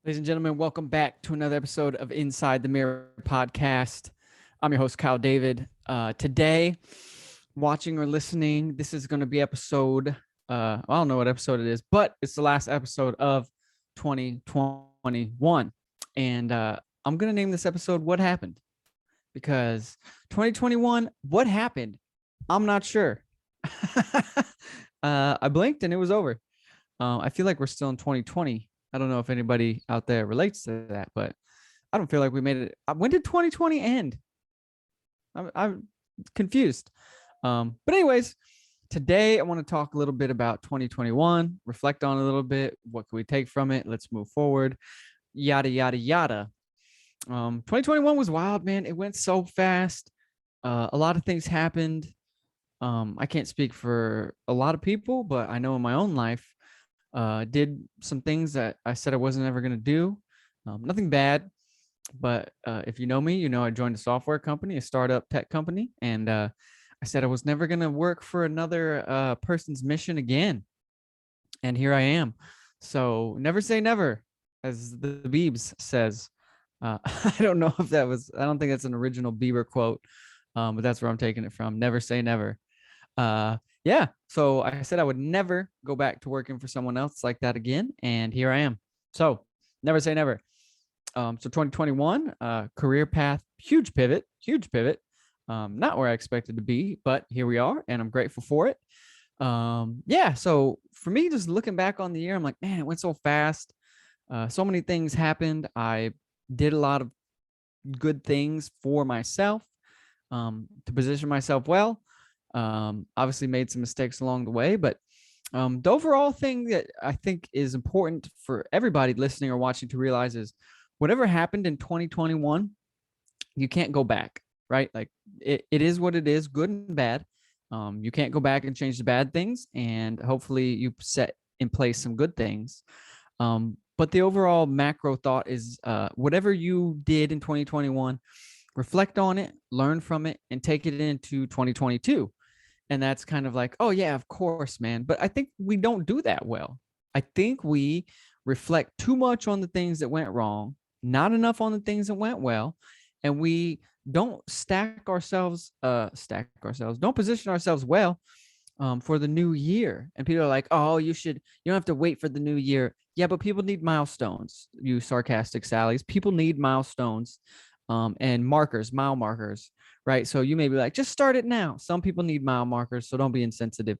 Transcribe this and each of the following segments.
Ladies and gentlemen, welcome back to another episode of Inside the Mirror podcast. I'm your host, Kyle David. Today, watching or listening, this is going to be episode, I don't know what episode it is, but it's the last episode of 2021. And I'm going to name this episode What Happened? Because 2021, what happened? I'm not sure. I blinked and it was over. I feel like we're still in 2020. I don't know if anybody out there relates to that, but I don't feel like we made it. When did 2020 end? I'm confused. But anyways, today I want to talk a little bit about 2021, reflect on it a little bit. What can we take from it? Let's move forward. Yada, yada, yada. 2021 was wild, man. It went so fast. A lot of things happened. I can't speak for a lot of people, but I know in my own life, did some things that I said I wasn't ever going to do. Nothing bad, but if you know me, you know I joined a software company, a startup tech company, and I said I was never going to work for another person's mission again. And here I am. So never say never, as the Biebs says. I don't know if that was, I don't think that's an original Bieber quote, but that's where I'm taking it from. Never say never. Yeah, so I said I would never go back to working for someone else like that again, and here I am. So never say never. So 2021, career path, huge pivot. Not where I expected to be, but here we are, and I'm grateful for it. Yeah, so for me, just looking back on the year, I'm like, man, it went so fast. So many things happened. I did a lot of good things for myself, to position myself well. Obviously made some mistakes along the way, but the overall thing that I think is important for everybody listening or watching to realize is whatever happened in 2021, you can't go back, right? Like it is what it is, good and bad. You can't go back and change the bad things, and hopefully you set in place some good things. But the overall macro thought is whatever you did in 2021, reflect on it, learn from it, and take it into 2022. And that's kind of like, oh, yeah, of course, man. But I think we don't do that well. I think we reflect too much on the things that went wrong, not enough on the things that went well. And we don't don't position ourselves well for the new year. And people are like, oh, you don't have to wait for the new year. Yeah, but people need milestones, you sarcastic Sallies. People need milestones and mile markers. Right. So you may be like, just start it now. Some people need mile markers, so don't be insensitive.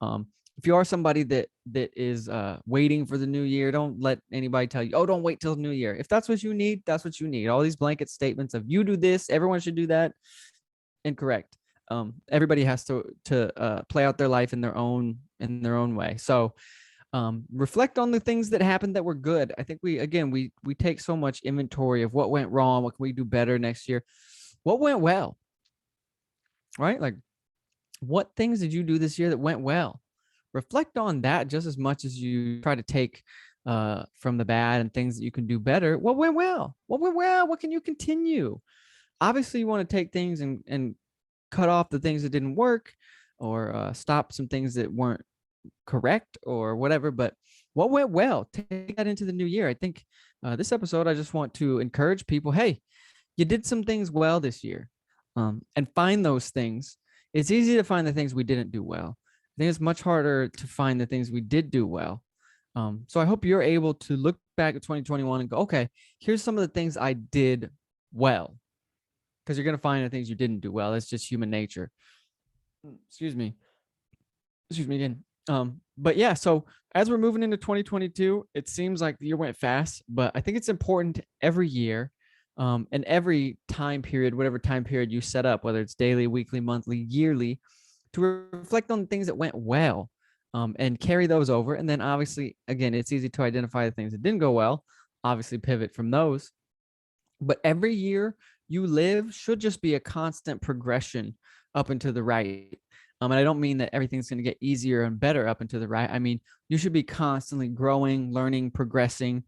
If you are somebody that is waiting for the new year, don't let anybody tell you, oh, don't wait till the new year. If that's what you need, that's what you need. All these blanket statements of you do this, everyone should do that. Incorrect. Everybody has to play out their life in their own way. So reflect on the things that happened that were good. I think we take so much inventory of what went wrong. What can we do better next year? What went well? Right? Like, what things did you do this year that went well? Reflect on that just as much as you try to take from the bad and things that you can do better. What went well? What went well? What can you continue? Obviously, you want to take things and cut off the things that didn't work, or stop some things that weren't correct or whatever. But what went well? Take that into the new year. I think this episode, I just want to encourage people, hey, you did some things well this year, and find those things. It's easy to find the things we didn't do well. I think it's much harder to find the things we did do well. So I hope you're able to look back at 2021 and go, okay, here's some of the things I did well, because you're going to find the things you didn't do well. It's just human nature. Excuse me again. But yeah, so as we're moving into 2022, it seems like the year went fast, but I think it's important every year, and every time period, whatever time period you set up, whether it's daily, weekly, monthly, yearly, to reflect on the things that went well, and carry those over. And then obviously, again, it's easy to identify the things that didn't go well, obviously pivot from those. But every year you live should just be a constant progression up and to the right. And I don't mean that everything's going to get easier and better up and to the right. I mean, you should be constantly growing, learning, progressing.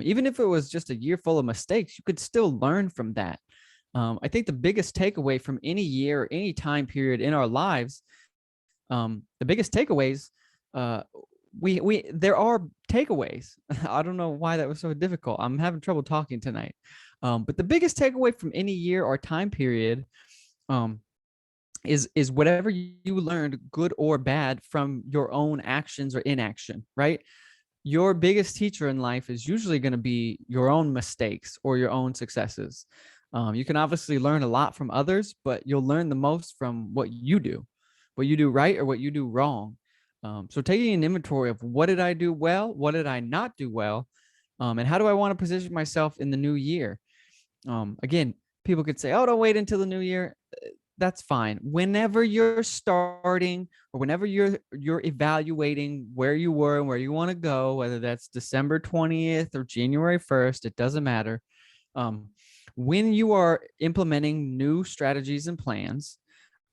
Even if it was just a year full of mistakes, you could still learn from that. I think the biggest takeaway from any year, any time period in our lives, the biggest takeaways, there are takeaways. I don't know why that was so difficult. I'm having trouble talking tonight. But the biggest takeaway from any year or time period um, is whatever you learned, good or bad, from your own actions or inaction, right? Your biggest teacher in life is usually going to be your own mistakes or your own successes. You can obviously learn a lot from others, but you'll learn the most from what you do right or what you do wrong. So taking an inventory of what did I do well, what did I not do well, and how do I want to position myself in the new year? Again, people could say, "Oh, don't wait until the new year." That's fine. Whenever you're starting or whenever you're evaluating where you were and where you want to go, whether that's December 20th or January 1st, it doesn't matter. Um, when you are implementing new strategies and plans,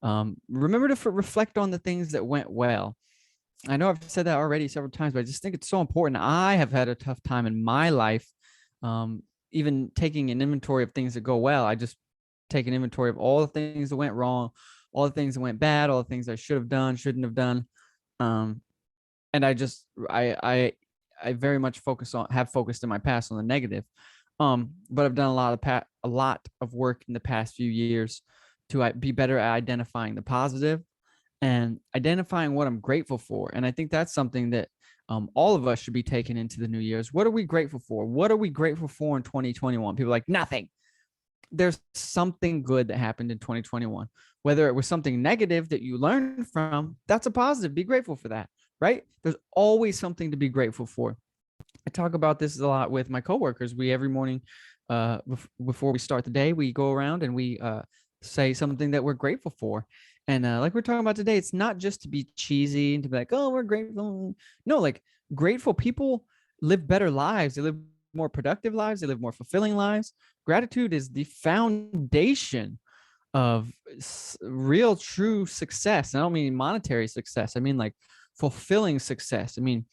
remember to reflect on the things that went well. I know I've said that already several times, but I just think it's so important. I have had a tough time in my life, even taking an inventory of things that go well. I just take an inventory of all the things that went wrong, all the things that went bad, all the things I should have done, shouldn't have done. And I very much have focused in my past on the negative. But I've done a lot of work in the past few years to be better at identifying the positive and identifying what I'm grateful for. And I think that's something that all of us should be taking into the new year's. What are we grateful for? What are we grateful for in 2021? People are like, nothing. There's something good that happened in 2021. Whether it was something negative that you learned from, that's a positive. Be grateful for that, right? There's always something to be grateful for. I talk about this a lot with my coworkers. We every morning, before we start the day, we go around and we say something that we're grateful for. And like we're talking about today, it's not just to be cheesy and to be like, oh, we're grateful. No, like grateful people live better lives. They live more productive lives. They live more fulfilling lives. Gratitude is the foundation of real, true success. I don't mean monetary success. I mean like fulfilling success. I mean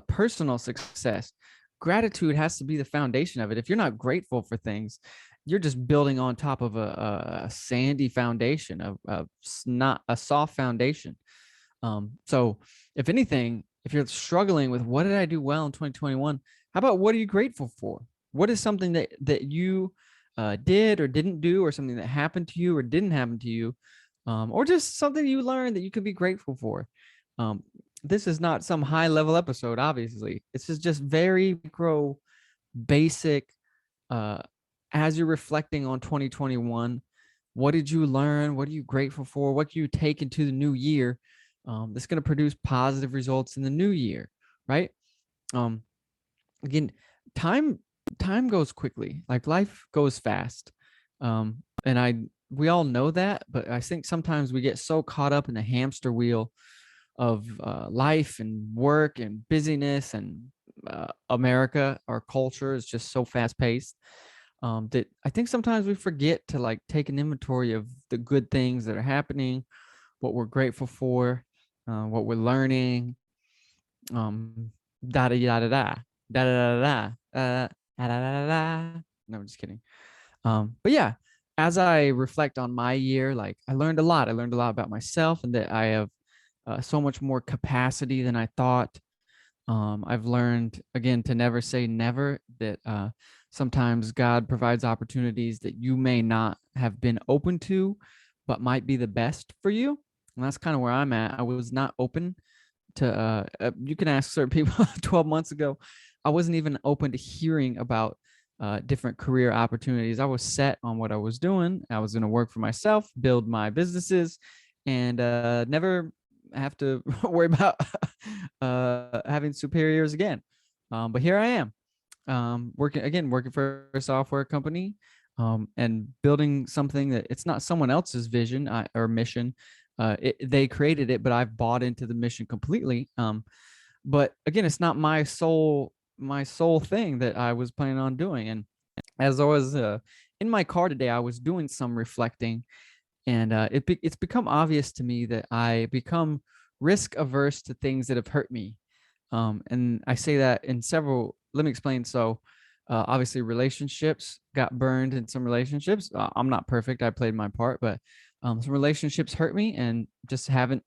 personal success. Gratitude has to be the foundation of it. If you're not grateful for things, you're just building on top of a sandy foundation, of not a soft foundation. So if anything, if you're struggling with what did I do well in 2021, how about what are you grateful for? What is something that you did or didn't do, or something that happened to you or didn't happen to you, or just something you learned that you could be grateful for? This is not some high level episode, obviously. This is just very micro, basic. As you're reflecting on 2021, what did you learn? What are you grateful for? What can you take into the new year? That's going to produce positive results in the new year, right? Again, time goes quickly. Like life goes fast, and we all know that. But I think sometimes we get so caught up in the hamster wheel of life and work and busyness, and America, our culture is just so fast paced, that I think sometimes we forget to like take an inventory of the good things that are happening, what we're grateful for, what we're learning. Da da da da da da da da da da da da. No, I'm just kidding. But yeah, as I reflect on my year, like I learned a lot. I learned a lot about myself, and that I have so much more capacity than I thought. I've learned again to never say never, that sometimes God provides opportunities that you may not have been open to, but might be the best for you. And that's kind of where I'm at. I was not open to, you can ask certain people 12 months ago, I wasn't even open to hearing about different career opportunities. I was set on what I was doing. I was going to work for myself, build my businesses, and never have to worry about having superiors again. But here I am, working for a software company, and building something that it's not someone else's vision or mission. They created it, but I've bought into the mission completely. But again, it's not my sole thing that I was planning on doing. And as I was in my car today, I was doing some reflecting, and it's become obvious to me that I become risk averse to things that have hurt me. And I say that in several. Let me explain. So, obviously, relationships got burned in some relationships. I'm not perfect. I played my part, but some relationships hurt me, and just haven't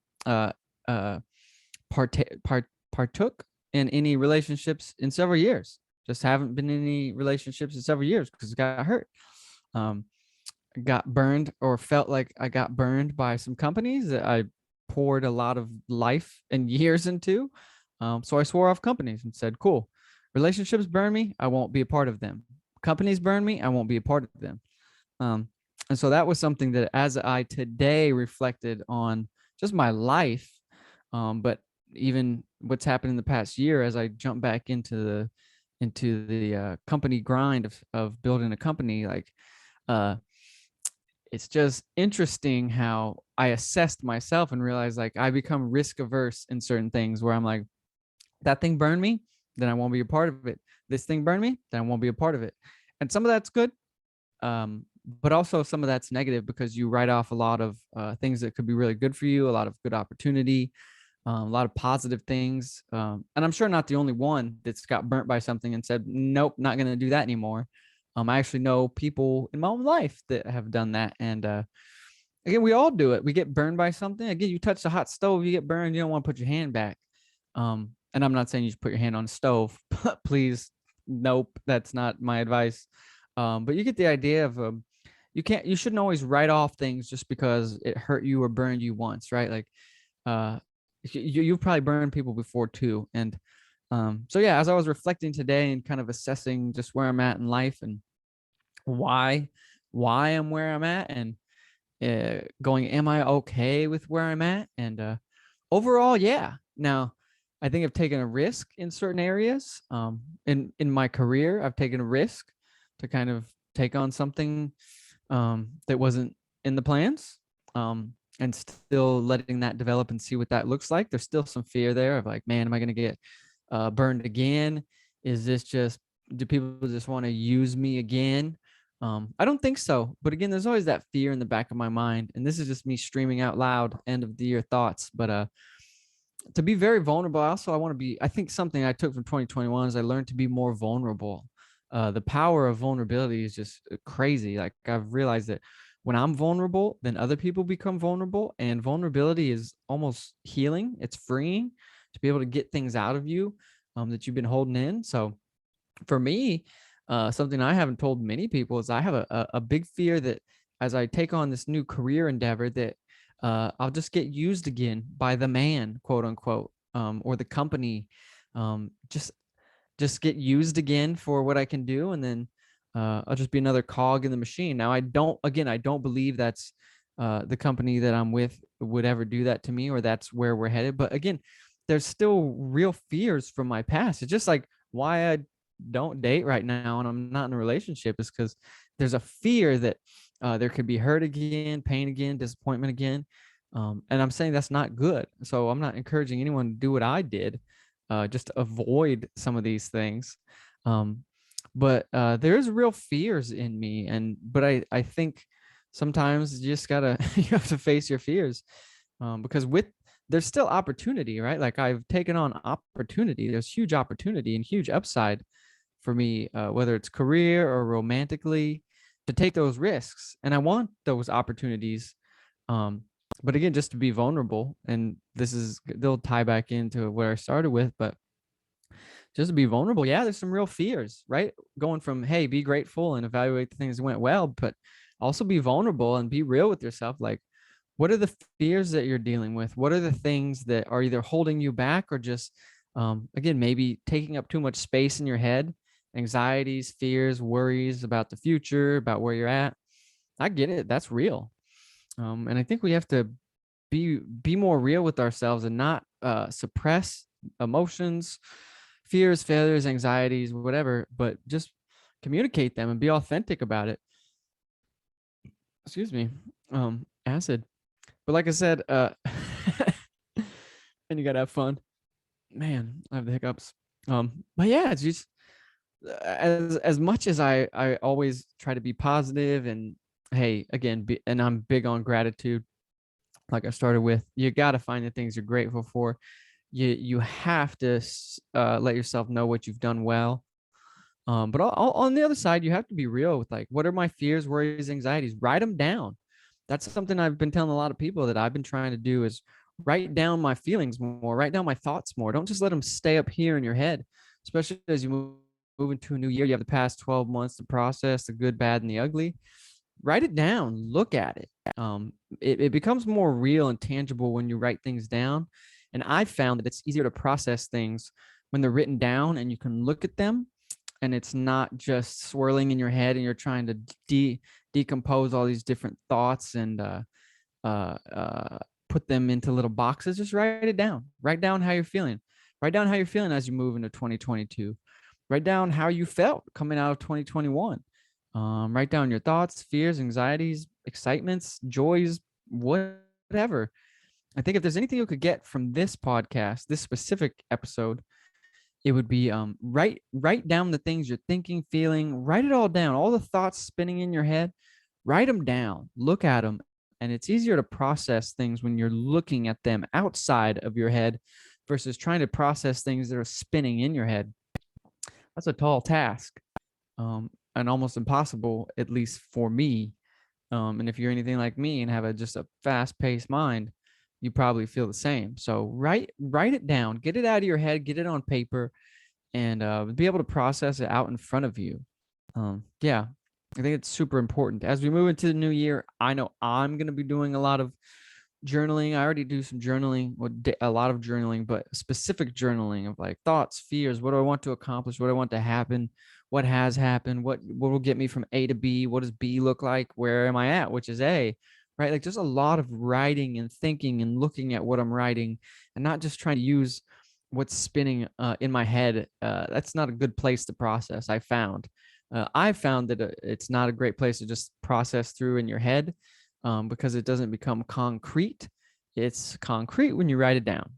partook in any relationships in several years. Just haven't been in any relationships in several years because I got hurt. Um, got burned or felt like I got burned by some companies that I poured a lot of life and years into. So I swore off companies and said, cool, relationships burn me. I won't be a part of them. Companies burn me. I won't be a part of them. Um, and so that was something that as I today reflected on just my life, but even what's happened in the past year as I jump back into the company grind of building a company, like uh, it's just interesting how I assessed myself and realized like I become risk averse in certain things where I'm like, that thing burned me, then I won't be a part of it. This thing burned me, then I won't be a part of it. And some of that's good, but also some of that's negative because you write off a lot of things that could be really good for you, a lot of good opportunity, a lot of positive things. And I'm sure not the only one that's got burnt by something and said, nope, not going to do that anymore. I actually know people in my own life that have done that. And again, we all do it. We get burned by something. Again, you touch the hot stove, you get burned, you don't want to put your hand back. And I'm not saying you should put your hand on the stove. Please, nope, that's not my advice. But you get the idea of you shouldn't always write off things just because it hurt you or burned you once, right? Like uh, you've probably burned people before too. And so yeah, as I was reflecting today and kind of assessing just where I'm at in life and why I'm where I'm at and going, am I okay with where I'm at? And overall, yeah. Now, I think I've taken a risk in certain areas. In my career, I've taken a risk to kind of take on something that wasn't in the plans, and still letting that develop and see what that looks like. There's still some fear there of like, man, am I going to get burned again? Is this just, do people just want to use me again? I don't think so. But again, there's always that fear in the back of my mind. And this is just me streaming out loud, end of the year thoughts. But to be very vulnerable, also, I think something I took from 2021 is I learned to be more vulnerable. The power of vulnerability is just crazy. Like I've realized that when I'm vulnerable, then other people become vulnerable. And vulnerability is almost healing. It's freeing to be able to get things out of you that you've been holding in. So for me, something I haven't told many people is I have a big fear that as I take on this new career endeavor, that I'll just get used again by the man, quote unquote, or the company. Just get used again for what I can do, and then I'll just be another cog in the machine. Now, I don't believe that's the company that I'm with would ever do that to me, or that's where we're headed. But again, there's still real fears from my past. It's just like why I don't date right now and I'm not in a relationship is because there's a fear that there could be hurt again, pain again, disappointment again. And I'm saying that's not good. So I'm not encouraging anyone to do what I did, just to avoid some of these things. But there's real fears in me. But I think sometimes you just gotta, you have to face your fears, because there's still opportunity, right? Like I've taken on opportunity. There's huge opportunity and huge upside for me, whether it's career or romantically, to take those risks. And I want those opportunities. But again, just to be vulnerable, and they'll tie back into where I started with, but just to be vulnerable. Yeah, there's some real fears, right? Going from, hey, be grateful and evaluate the things that went well, but also be vulnerable and be real with yourself. Like, what are the fears that you're dealing with? What are the things that are either holding you back or just, again, maybe taking up too much space in your head? Anxieties, fears, worries about the future, about where you're at. I get it. That's real. And I think we have to be more real with ourselves and not suppress emotions, fears, failures, anxieties, whatever, but just communicate them and be authentic about it. Excuse me. Acid. But like I said, and you gotta have fun. Man, I have the hiccups. But yeah, it's just as much as I always try to be positive and hey, again, and I'm big on gratitude. Like I started with, you got to find the things you're grateful for. You have to let yourself know what you've done well. But on the other side, you have to be real with like, what are my fears, worries, anxieties? Write them down. That's something I've been telling a lot of people that I've been trying to do is write down my feelings more, write down my thoughts more. Don't just let them stay up here in your head, especially as you move into a new year. You have the past 12 months to process the good, bad, and the ugly. Write it down, look at it. It becomes more real and tangible when you write things down. And I found that it's easier to process things when they're written down and you can look at them and it's not just swirling in your head and you're trying to decompose all these different thoughts and put them into little boxes. Just write it down. Write down how you're feeling. Write down how you're feeling as you move into 2022. Write down how you felt coming out of 2021. Write down your thoughts, fears, anxieties, excitements, joys, whatever. I think if there's anything you could get from this podcast, this specific episode, it would be write down the things you're thinking, feeling, write it all down, all the thoughts spinning in your head, write them down, look at them. And it's easier to process things when you're looking at them outside of your head versus trying to process things that are spinning in your head. That's a tall task, and almost impossible, at least for me. And if you're anything like me and have just a fast-paced mind, you probably feel the same. So write it down, get it out of your head, get it on paper, and be able to process it out in front of you. Yeah, I think it's super important. As we move into the new year, I know I'm going to be doing a lot of journaling. I already do some journaling, a lot of journaling, but specific journaling of like thoughts, fears, what do I want to accomplish, what do I want to happen, what has happened, what will get me from A to B, what does B look like, where am I at, which is A, right? Like just a lot of writing and thinking and looking at what I'm writing and not just trying to use what's spinning in my head. That's not a good place to process. I found that it's not a great place to just process through in your head, because it doesn't become concrete. It's concrete when you write it down.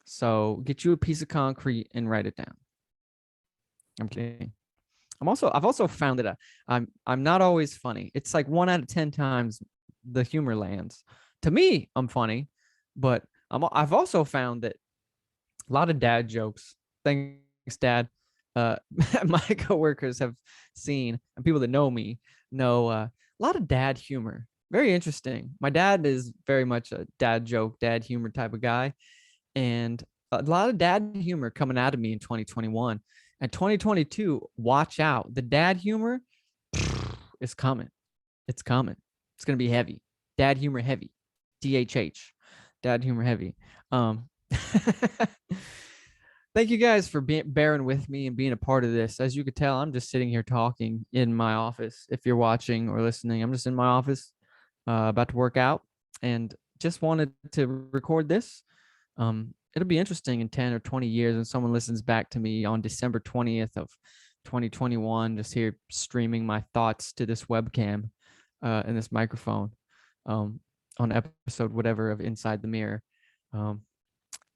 So get you a piece of concrete and write it down. I'm kidding. I've also found that I'm not always funny. It's like 1 out of 10 times the humor lands. To me, I'm funny, but I've also found that a lot of dad jokes. Thanks, Dad. My coworkers have seen, and people that know me know, a lot of dad humor. Very interesting. My dad is very much a dad joke, dad humor type of guy, and a lot of dad humor coming out of me in 2021 and 2022. Watch out, the dad humor is coming. It's coming. It's gonna be heavy. Dad humor heavy. DHH. Dad humor heavy. Thank you guys for bearing with me and being a part of this. As you could tell, I'm just sitting here talking in my office. If you're watching or listening, I'm just in my office, about to work out, and just wanted to record this. It'll be interesting in 10 or 20 years when someone listens back to me on December 20th of 2021, just here streaming my thoughts to this webcam and this microphone, on episode whatever of Inside the Mirror.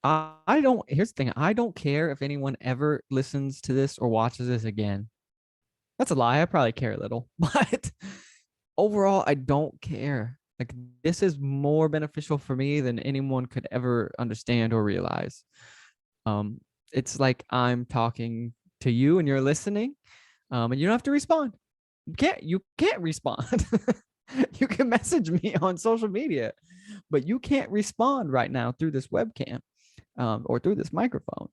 I don't, here's the thing. I don't care if anyone ever listens to this or watches this again. That's a lie. I probably care a little, but overall, I don't care. Like, this is more beneficial for me than anyone could ever understand or realize. It's like I'm talking to you and you're listening, and you don't have to respond. You can't respond. You can message me on social media, but you can't respond right now through this webcam, or through this microphone.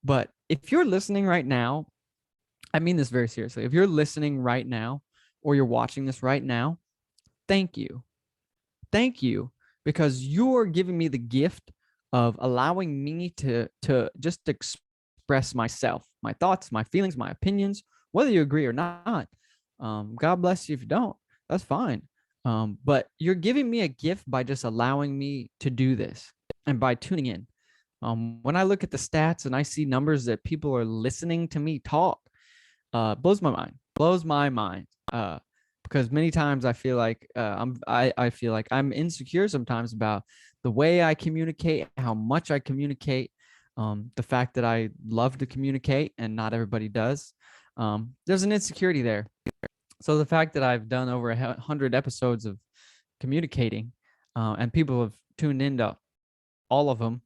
But if you're listening right now, I mean this very seriously. If you're listening right now or you're watching this right now, thank you. Thank you, because you're giving me the gift of allowing me to just express myself, my thoughts, my feelings, my opinions, whether you agree or not. God bless you if you don't. That's fine. But you're giving me a gift by just allowing me to do this and by tuning in. When I look at the stats and I see numbers that people are listening to me talk, blows my mind. Because many times I feel like I feel like I'm insecure sometimes about the way I communicate, how much I communicate, the fact that I love to communicate and not everybody does. There's an insecurity there. So the fact that I've done over 100 episodes of communicating, and people have tuned into all of them,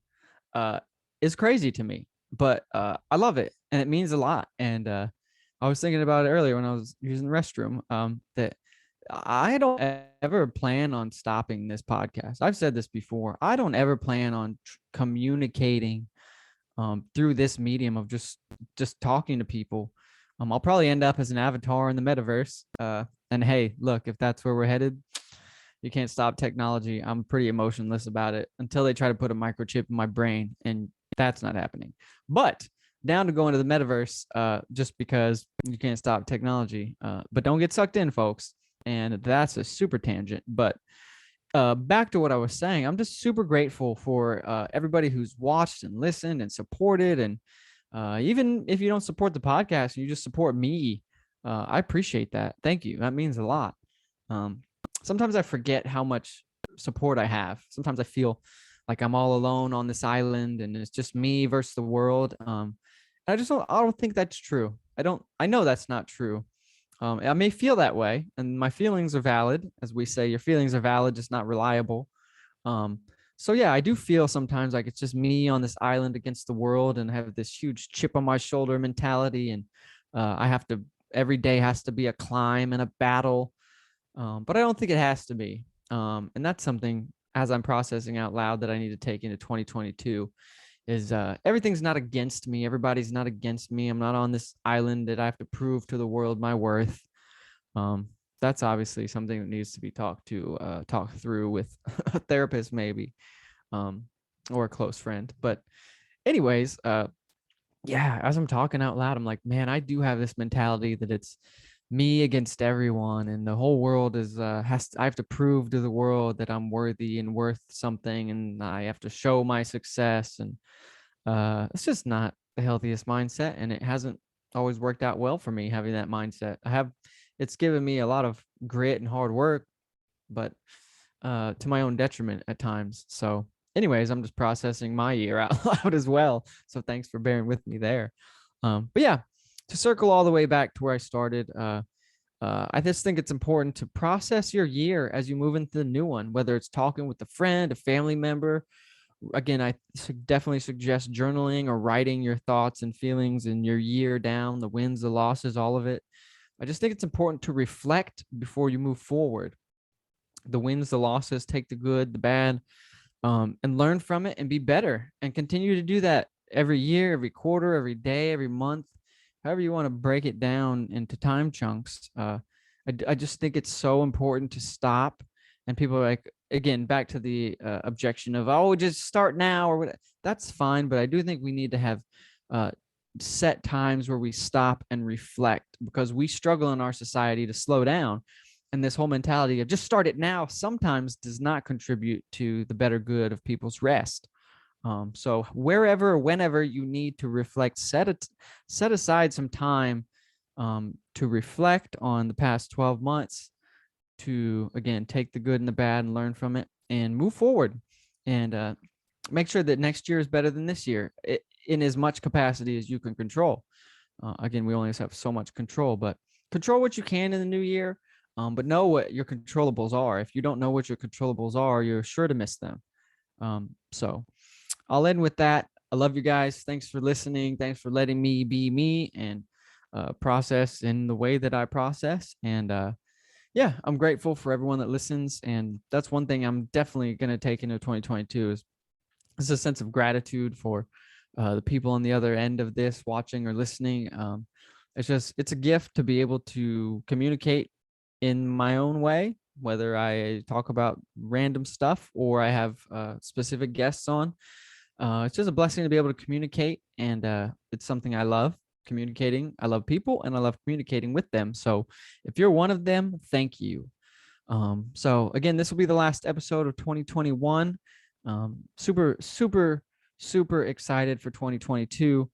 is crazy to me. But I love it, and it means a lot. And I was thinking about it earlier when I was using the restroom, that I don't ever plan on stopping this podcast. I've said this before. I don't ever plan on communicating through this medium of just talking to people. I'll probably end up as an avatar in the metaverse. And hey, look, if that's where we're headed, you can't stop technology. I'm pretty emotionless about it until they try to put a microchip in my brain, and that's not happening. But down to go into the metaverse, just because you can't stop technology. But don't get sucked in, folks. And that's a super tangent. But back to what I was saying, I'm just super grateful for everybody who's watched and listened and supported. And even if you don't support the podcast, you just support me. I appreciate that. Thank you. That means a lot. Um, Sometimes I forget how much support I have. Sometimes I feel like I'm all alone on this island and it's just me versus the world. I don't think that's true. I know that's not true. I may feel that way, and my feelings are valid. As we say, your feelings are valid, just not reliable. Um, so yeah, I do feel sometimes like it's just me on this island against the world, and have this huge chip on my shoulder mentality, and I have to every day has to be a climb and a battle. But I don't think it has to be. And that's something as I'm processing out loud that I need to take into 2022 is everything's not against me. Everybody's not against me. I'm not on this island that I have to prove to the world my worth. Um, that's obviously something that needs to be talked through with a therapist, maybe, um, or a close friend. But anyways, yeah, as I'm talking out loud, I'm like, man, I do have this mentality that it's me against everyone, and the whole world is I have to prove to the world that I'm worthy and worth something, and I have to show my success. And it's just not the healthiest mindset, and it hasn't always worked out well for me having that mindset. It's given me a lot of grit and hard work, but to my own detriment at times. So anyways, I'm just processing my year out loud as well. So thanks for bearing with me there. But yeah, to circle all the way back to where I started, I just think it's important to process your year as you move into the new one, whether it's talking with a friend, a family member. Again, I definitely suggest journaling or writing your thoughts and feelings in your year down, the wins, the losses, all of it. I just think it's important to reflect before you move forward. The wins, the losses, take the good, the bad, and learn from it and be better, and continue to do that every year, every quarter, every day, every month, however you want to break it down into time chunks. I just think it's so important to stop. And people are like, again, back to the objection of, oh, just start now or what. That's fine. But I do think we need to have uh, set times where we stop and reflect, because we struggle in our society to slow down. And this whole mentality of just start it now sometimes does not contribute to the better good of people's rest. So wherever, whenever you need to reflect, set aside some time to reflect on the past 12 months, to, again, take the good and the bad and learn from it and move forward, and make sure that next year is better than this year in as much capacity as you can control. Again, we only have so much control, but control what you can in the new year, but know what your controllables are. If you don't know what your controllables are, you're sure to miss them. So I'll end with that. I love you guys. Thanks for listening. Thanks for letting me be me and process in the way that I process. And yeah, I'm grateful for everyone that listens. And that's one thing I'm definitely going to take into 2022 is a sense of gratitude for the people on the other end of this, watching or listening. It's a gift to be able to communicate in my own way, whether I talk about random stuff or I have specific guests on. It's just a blessing to be able to communicate, and it's something I love communicating. I love people, and I love communicating with them. So if you're one of them, thank you. So again, this will be the last episode of 2021. Super, super, super excited for 2022.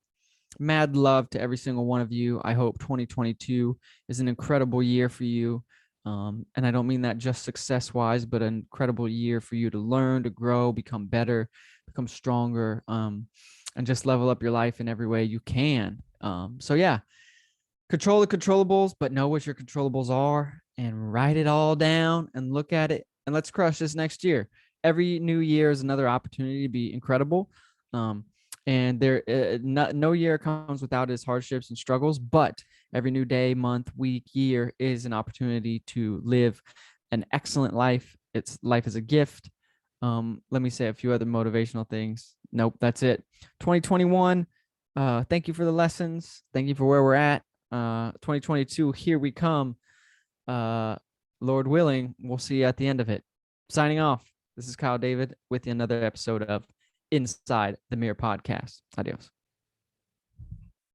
Mad love to every single one of you. I hope 2022 is an incredible year for you. And I don't mean that just success wise, but an incredible year for you to learn, to grow, become better, become stronger, and just level up your life in every way you can. So yeah, control the controllables, but know what your controllables are, and write it all down and look at it, and let's crush this next year. Every new year is another opportunity to be incredible. And no year comes without its hardships and struggles, but every new day, month, week, year is an opportunity to live an excellent life. It's life is a gift. Let me say a few other motivational things. Nope, that's it. 2021. Thank you for the lessons. Thank you for where we're at. 2022, here we come. Lord willing, we'll see you at the end of it. Signing off. This is Kyle David with another episode of Inside the Mirror podcast. Adios.